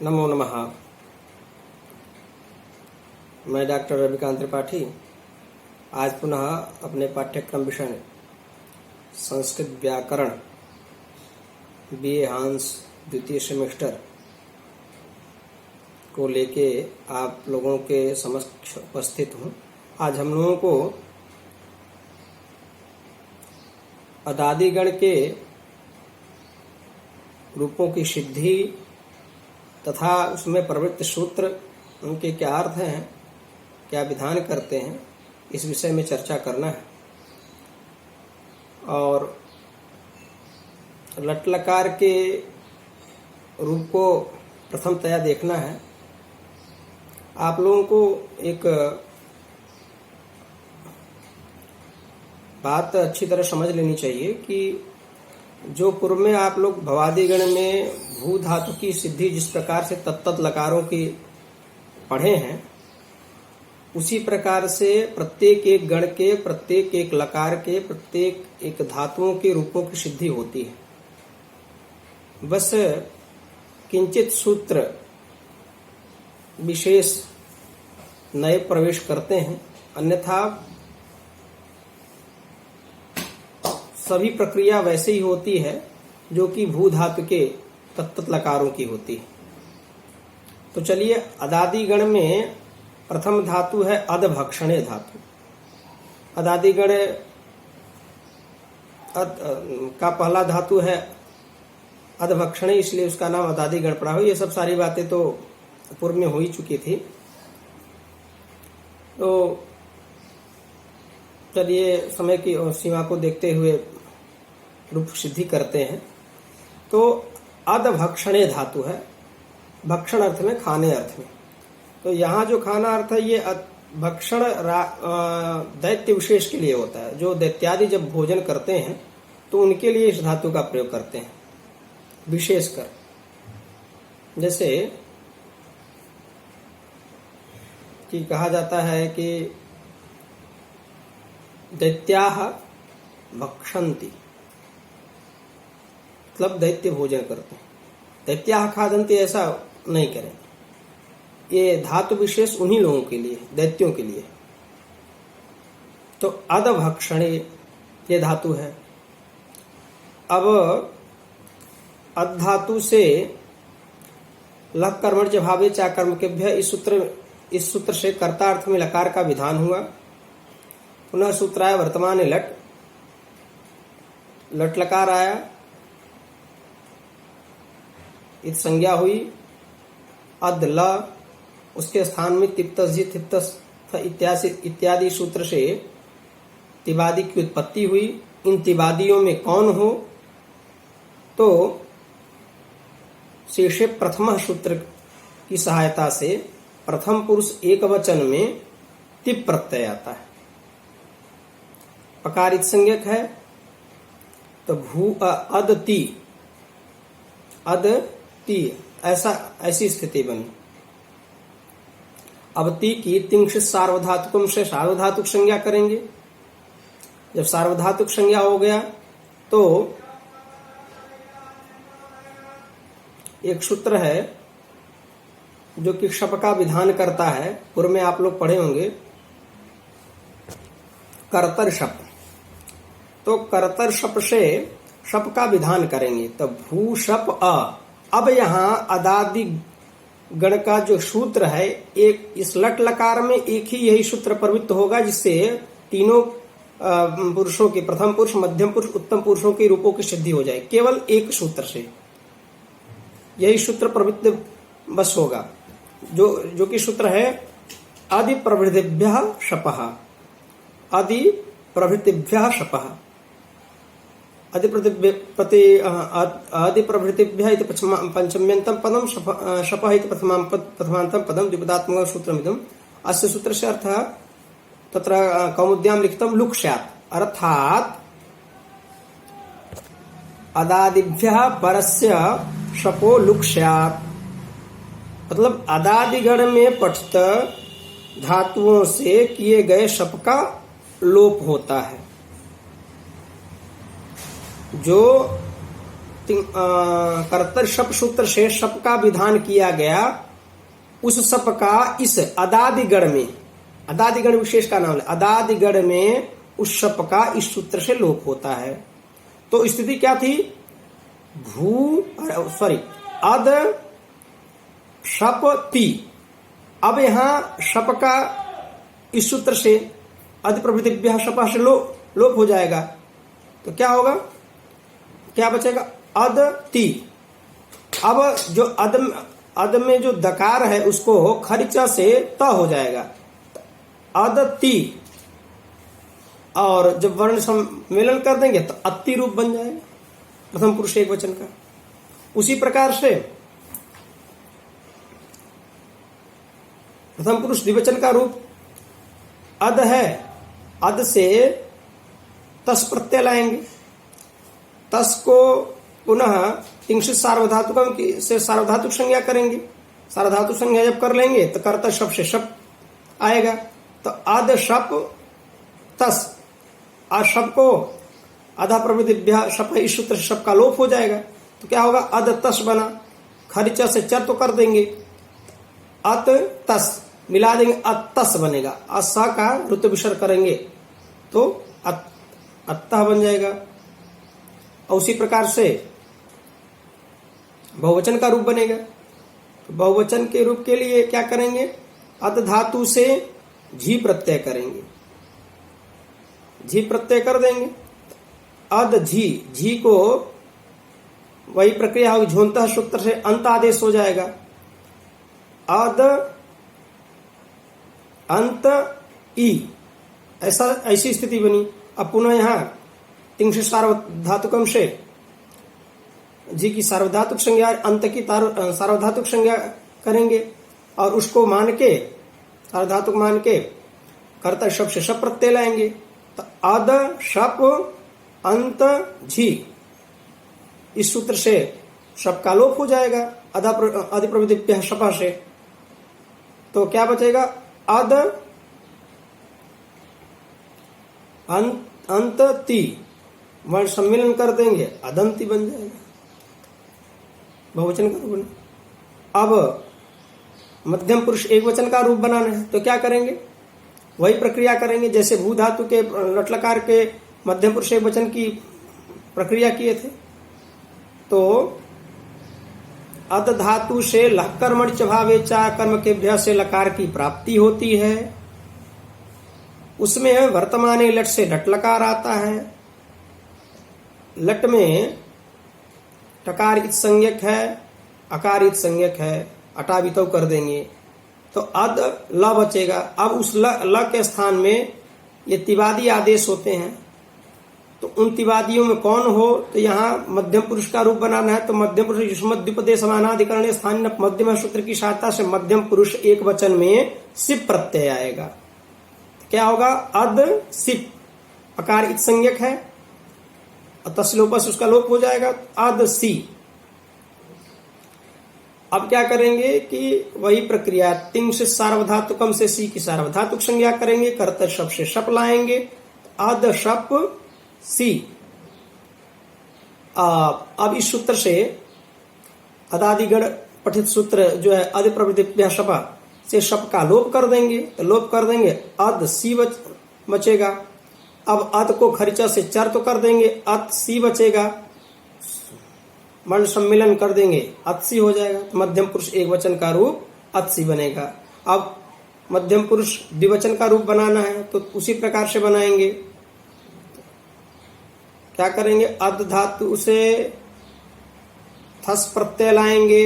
नमो नमः। मैं डॉक्टर रविकांत त्रिपाठी आज पुनः अपने पाठ्यक्रम विषय संस्कृत व्याकरण बीए हांस द्वितीय सेमेस्टर को लेके आप लोगों के समक्ष उपस्थित हूँ। आज हम लोगों को अदादिगण के रूपों की सिद्धि तथा उसमें प्रवृत्त सूत्र, उनके क्या अर्थ हैं, क्या विधान करते हैं, इस विषय में चर्चा करना है। और लट लकार के रूप को प्रथमतया देखना है। आप लोगों को एक बात अच्छी तरह समझ लेनी चाहिए कि जो पूर्व में आप लोग भवादिगण में भू धातु की सिद्धि जिस प्रकार से तत्त लकारों की पढ़े हैं, उसी प्रकार से प्रत्येक एक गण के, प्रत्येक एक लकार के, प्रत्येक एक धातुओं के रूपों की सिद्धि होती है। बस किंचित सूत्र विशेष नए प्रवेश करते हैं, अन्यथा सभी प्रक्रिया वैसे ही होती है जो कि भू धातु के तत्त लकारों की होती है। तो चलिए, अदादिगण में प्रथम धातु है अदभक्षणे धातु। अदादिगण का पहला धातु है अदभक्षणे, इसलिए उसका नाम अदादिगण पड़ा हो। ये सब सारी बातें तो पूर्व में हो ही चुकी थी। तो चलिए, समय की सीमा को देखते हुए रूप सिद्धि करते हैं। तो अदभक्षणे धातु है, भक्षण अर्थ में, खाने अर्थ में। तो यहाँ जो खाना अर्थ है, ये भक्षण दैत्य विशेष के लिए होता है। जो दैत्यादि जब भोजन करते हैं तो उनके लिए इस धातु का प्रयोग करते हैं विशेषकर। जैसे कि कहा जाता है कि दैत्याः भक्षन्ति, मतलब दैत्य भोजन करते हैं। दैत्याः खादन्ति ऐसा नहीं करें, ये धातु विशेष उन्हीं लोगों के लिए, दैत्यों के लिए। तो अदभक्षणे ये धातु है। अब अद धातु से लक कर्मण्य भावे चा कर्म के भ्य, इस सूत्र से कर्ता अर्थ में लकार का विधान हुआ। पुनः सूत्र आया वर्तमान लट, लट लकार आया, इत संज्ञा हुई। अद ल, उसके स्थान में तिप्तसि तिप्तस इत्यादि सूत्र से तिबादी की उत्पत्ति हुई। इन तिबादियों में कौन हो, तो शेषे प्रथम सूत्र की सहायता से प्रथम पुरुष एक वचन में तिप प्रत्यय आता है। पकारित संज्ञक है, तो भू अदति, अदति, ऐसी स्थिति बनी। अब ती की तिंश सार्वधातुकम से सार्वधातुक संज्ञा करेंगे। जब सार्वधातुक संज्ञा हो गया तो एक सूत्र है जो कि शप का विधान करता है। पूर्व में आप लोग पढ़े होंगे कर्तर शप। तो कर्तर शप से शप का विधान करेंगे, तो भू शप अ। अब यहाँ अदादि गण का जो सूत्र है, एक इस लट लकार में एक ही यही सूत्र प्रवृत्त होगा, जिससे तीनों पुरुषों के, प्रथम पुरुष, मध्यम पुरुष, उत्तम पुरुषों के रूपों की सिद्धि हो जाए। केवल एक सूत्र से यही सूत्र प्रवृत्त बस होगा, जो कि सूत्र है आदि प्रभृतिभ्यः शपः, आदि प्रभृतिभ्यः शपः, आदि प्रभृतिभ्यः इति पंचम्यन्तं पदं, शपः इति प्रथमान्तं पदं, द्विपदात्मकं सूत्रमिदम्। अस्य सूत्रस्य अर्थः तत्र कौमुद्यां लिखितं लुक् स्यात्, अर्थात् अदादिभ्यः परस्य शपो लुक् स्यात्। मतलब अदादिगण में पठित धातुओं से किए गए शप का लोप होता है। जो कर्तव्य शप सूत्र से शप का विधान किया गया, उस शप का इस अदादिगण में, अदादिगण विशेष का नाम है, अदादिगण में उस शप का इस सूत्र से लोप होता है। तो स्थिति क्या थी? अद शप ती। अब यहां शप का इस सूत्र से अद प्रभृतिभ्यः शपः से लोप हो जाएगा। तो क्या होगा? क्या बचेगा? अद ती। अब जो अद में जो दकार है उसको खरिचा से त हो जाएगा, अद ती। और जब वर्ण सम्मेलन कर देंगे तो अति रूप बन जाएगा प्रथम पुरुष एक वचन का। उसी प्रकार से प्रथम पुरुष द्विवचन का रूप अद है, अद से तस प्रत्यय लाएंगे, तस को पुनः तिंशित सार्वधातुकम से सार्वधातुक संज्ञा करेंगे। सार्वधातुक संज्ञा जब कर लेंगे तो कर्ता शप से शप आएगा। तो अद शप तस, आज शप को आधा प्रवृत्तिभ्यः शप इस सूत्र से शप का लोप हो जाएगा। तो क्या होगा? अद तस बना, खरिचा से चर तो कर देंगे, अत तस मिला देंगे, अतस बनेगा। अस का ऋतु विसर्ग करेंगे तो अत्तः बन जाएगा। और उसी प्रकार से बहुवचन का रूप बनेगा। तो बहुवचन के रूप के लिए क्या करेंगे? अत धातु से झी प्रत्यय करेंगे, झी प्रत्यय कर देंगे। अद झी, झी को वही प्रक्रिया होगी, झोंतः सूत्र से अंत आदेश हो जाएगा। अद अंत ई, ऐसी स्थिति बनी। अब पुनः यहां तिंशित सार्वधातुकम से जी की सार्वधातुक संज्ञा, अंत की सार्वधातुक संज्ञा करेंगे और उसको मान के, सार्वधातुक मान के कर्तव्य शप से शप प्रत्यय लाएंगे। तो अद शप अंत झी, इस सूत्र से शप का लोप हो जाएगा अधि प्रवृत्तिभ्यः शपः से। तो क्या बचेगा? अद अंत ती, वर्ण सम्मेलन कर देंगे, अदंती बन जाएगा, बहुवचन का रूप बना। अब मध्यम पुरुष एक वचन का रूप बनाना है तो क्या करेंगे? वही प्रक्रिया करेंगे जैसे भू धातु के लट्लकार के मध्यम पुरुष एक वचन की प्रक्रिया किए थे। तो अद धातु से लह कर्मण च भावे चा कर्म के भ्य से लकार की प्राप्ति होती है। उसमें वर्तमान लट से लट लकार आता है। लट में टकार इत संज्ञक है, अकार इत संज्ञक है, अटावितो कर देंगे तो अद ल बचेगा। अब उस ल के स्थान में ये तिवादी आदेश होते हैं। तो उन तिवादियों में कौन हो? तो यहाँ मध्यम पुरुष का रूप बनाना है। तो मध्यम पुरुष युष्मद्विपदे समानाधिकरण स्थान मध्यम सूत्र की सहायता से मध्यम पुरुष एक वचन में सिप प्रत्यय आएगा। क्या होगा? अद सिप, अकार इत संज्ञक है, तस्लोपस उसका लोप हो जाएगा, अद सी। अब क्या करेंगे कि वही प्रक्रिया तिंश सार्वधातुकम से सी की सार्वधातुक संज्ञा करेंगे, कर्तव्य शप से शप लाएंगे, अद शप सी। अब इस सूत्र से अदादिगण पठित सूत्र जो है अद प्रवृत्तिभ्यः शपः से शप का लोप कर देंगे। तो लोप कर देंगे, अद सी बचेगा। अब अद को खरिचा से चर तो कर देंगे, अत सी बचेगा, वर्ण सम्मेलन कर देंगे, अत सी हो जाएगा। तो मध्यम पुरुष एक वचन का रूप अत सी बनेगा। अब मध्यम पुरुष द्विवचन का रूप बनाना है तो उसी प्रकार से बनाएंगे। क्या करेंगे? अद धातु से थस प्रत्यय लाएंगे,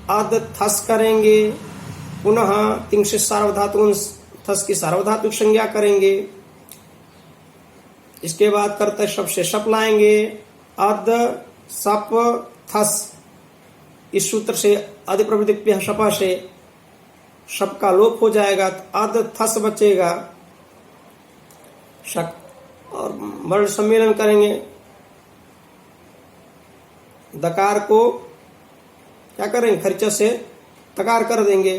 अद थस करेंगे, पुनः तिंशित सार्वधातुक थस की सार्वधातुक संज्ञा करेंगे। इसके बाद कर्तव्य शप से शप लाएंगे, अद सप थस, इस सूत्र से अधि प्रवृत्तिभ्यः शपः से शप का लोप हो जाएगा। तो अद थस बचेगा, शक और वर्ण सम्मेलन करेंगे। दकार को क्या करेंगे? खरिचा से तकार कर देंगे,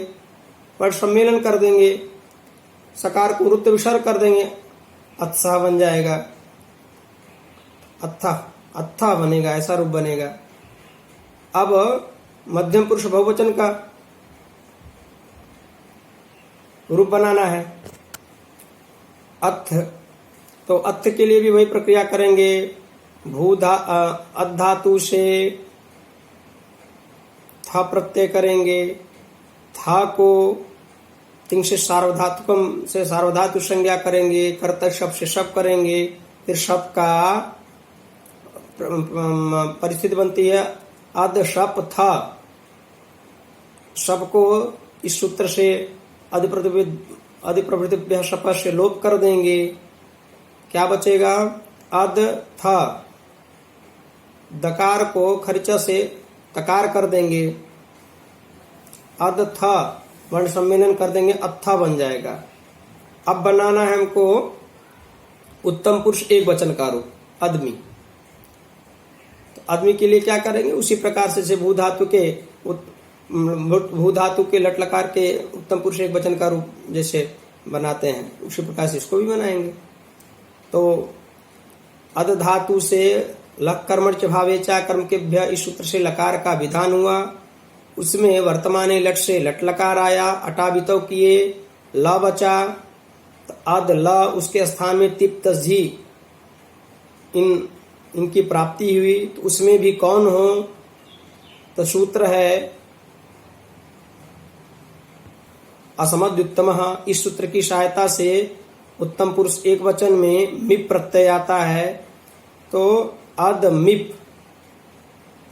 वर्ण सम्मेलन कर देंगे, सकार को वृत्त विसर्ग कर देंगे, अत्साह बन जाएगा, अत्था अत्था बनेगा, ऐसा रूप बनेगा। अब मध्यम पुरुष बहुवचन का रूप बनाना है, अत्थ। तो अत्थ के लिए भी वही प्रक्रिया करेंगे। अधातु से था प्रत्यय करेंगे, था को तिंग से सार्वधातुकम से सार्वधातु संज्ञा करेंगे, कर्तव्य शब्द से शब्द करेंगे। फिर शब्द का परिस्थिति बनती है अद शप था। शब्द को इस सूत्र से अधिप्रवृत्ति शप से लोप कर देंगे। क्या बचेगा? अद था। दकार को खर्चा से तकार कर देंगे, अद था वर्ण सम्मेलन कर देंगे, अत्था बन जाएगा। अब बनाना है हमको उत्तम पुरुष एक वचन का रूप, अदमी। तो अदमी के लिए क्या करेंगे? उसी प्रकार से भू धातु के लट लकार के उत्तम पुरुष एक वचन का रूप जैसे बनाते हैं, उसी प्रकार से इसको भी बनाएंगे। तो अद धातु से लक कर्मण च भावे चा कर्म के भ्य, इस सूत्र से लकार का विधान हुआ। उसमें वर्तमाने लट से लट लकार आया, अटावितो किए, ल बचा। तो अद ल उसके स्थान में तिप तस्जी इनकी प्राप्ति हुई। तो उसमें भी कौन हो? तो सूत्र है असमद्युत्तम। इस सूत्र की सहायता से उत्तम पुरुष एक वचन में मिप प्रत्यय आता है। तो अद मिप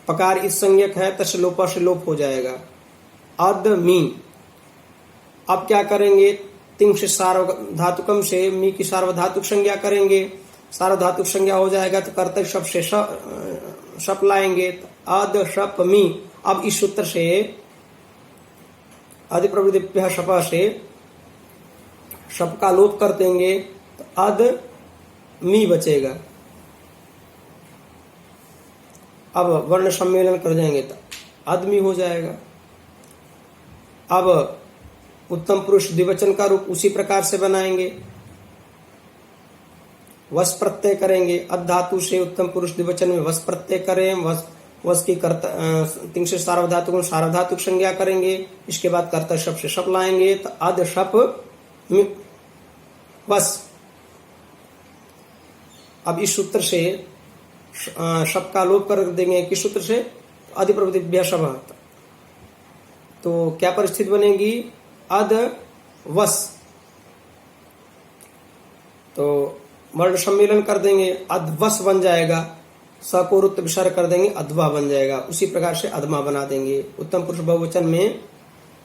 पकार इस संज्ञक है, तस् लोपा से लोप हो जाएगा, अद मी। अब क्या करेंगे? तिंग से सार्वधातुकम से मी की सार्वधातुक संज्ञा करेंगे। सार्वधातुक संज्ञा हो जाएगा तो कर्तव्य शब्द से शप लाएंगे, अद शप मी। अब इस सूत्र से अधिप्रवृत्ति शप से शप का लोप कर देंगे तो अद मी बचेगा। अब वर्ण सम्मेलन कर देंगे तो आदमी हो जाएगा। अब उत्तम पुरुष द्विवचन का रूप उसी प्रकार से बनाएंगे, वस प्रत्यय करेंगे। अद धातु से उत्तम पुरुष द्विवचन में वस प्रत्यय करें, वस की तिंग से सार्वधातुक सार्वधातुक संज्ञा करेंगे। इसके बाद कर्ता शब्द से शप लाएंगे तो अद शप वस। अब इस सूत्र से शब्द का लोप कर देंगे, किस सूत्र से? अधिप्रवृत्ति शब्द। तो क्या परिस्थिति बनेगी? अद वस। तो वर्ण सम्मेलन कर देंगे, अधवस बन जाएगा। स को रुत्त विसर्ग कर देंगे, अधवा बन जाएगा। उसी प्रकार से अधमा बना देंगे। उत्तम पुरुष बहुवचन में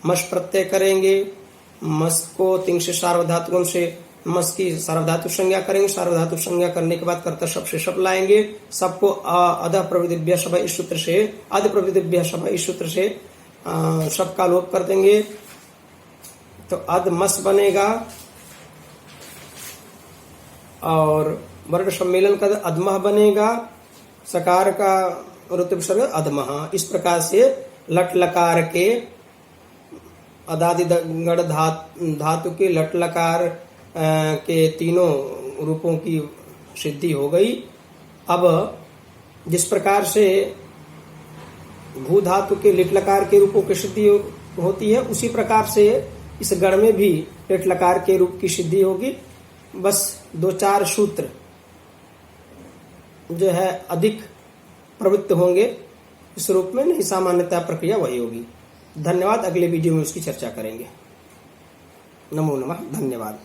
मस प्रत्यय करेंगे, मस को तिंग से सार्वधातुकों से मस की सार्वधातुक संज्ञा करेंगे। सार्वधातुक संज्ञा करने के बाद कर्ता शब्द से शब्द लाएंगे। सबको अध प्रवृत्ति शब्द इस सूत्र से अध प्रवृत्ति शब्द इस सूत्र से शब्द का लोप कर देंगे तो अध मस बनेगा। और वर्ण सम्मेलन का अधमह बनेगा। सकार का रुत्त विसर्ग अधमह। इस प्रकार से लट लकार के अदादि गण धातु के लट लकार के तीनों रूपों की सिद्धि हो गई। अब जिस प्रकार से भू धातु के लिट लकार के रूपों की सिद्धि होती है, उसी प्रकार से इस गण में भी लिट लकार के रूप की सिद्धि होगी। बस 2-4 सूत्र जो है अधिक प्रवृत्त होंगे इस रूप में, नहीं सामान्यतः प्रक्रिया वही होगी। धन्यवाद। अगले वीडियो में उसकी चर्चा करेंगे। नमो नमः। धन्यवाद।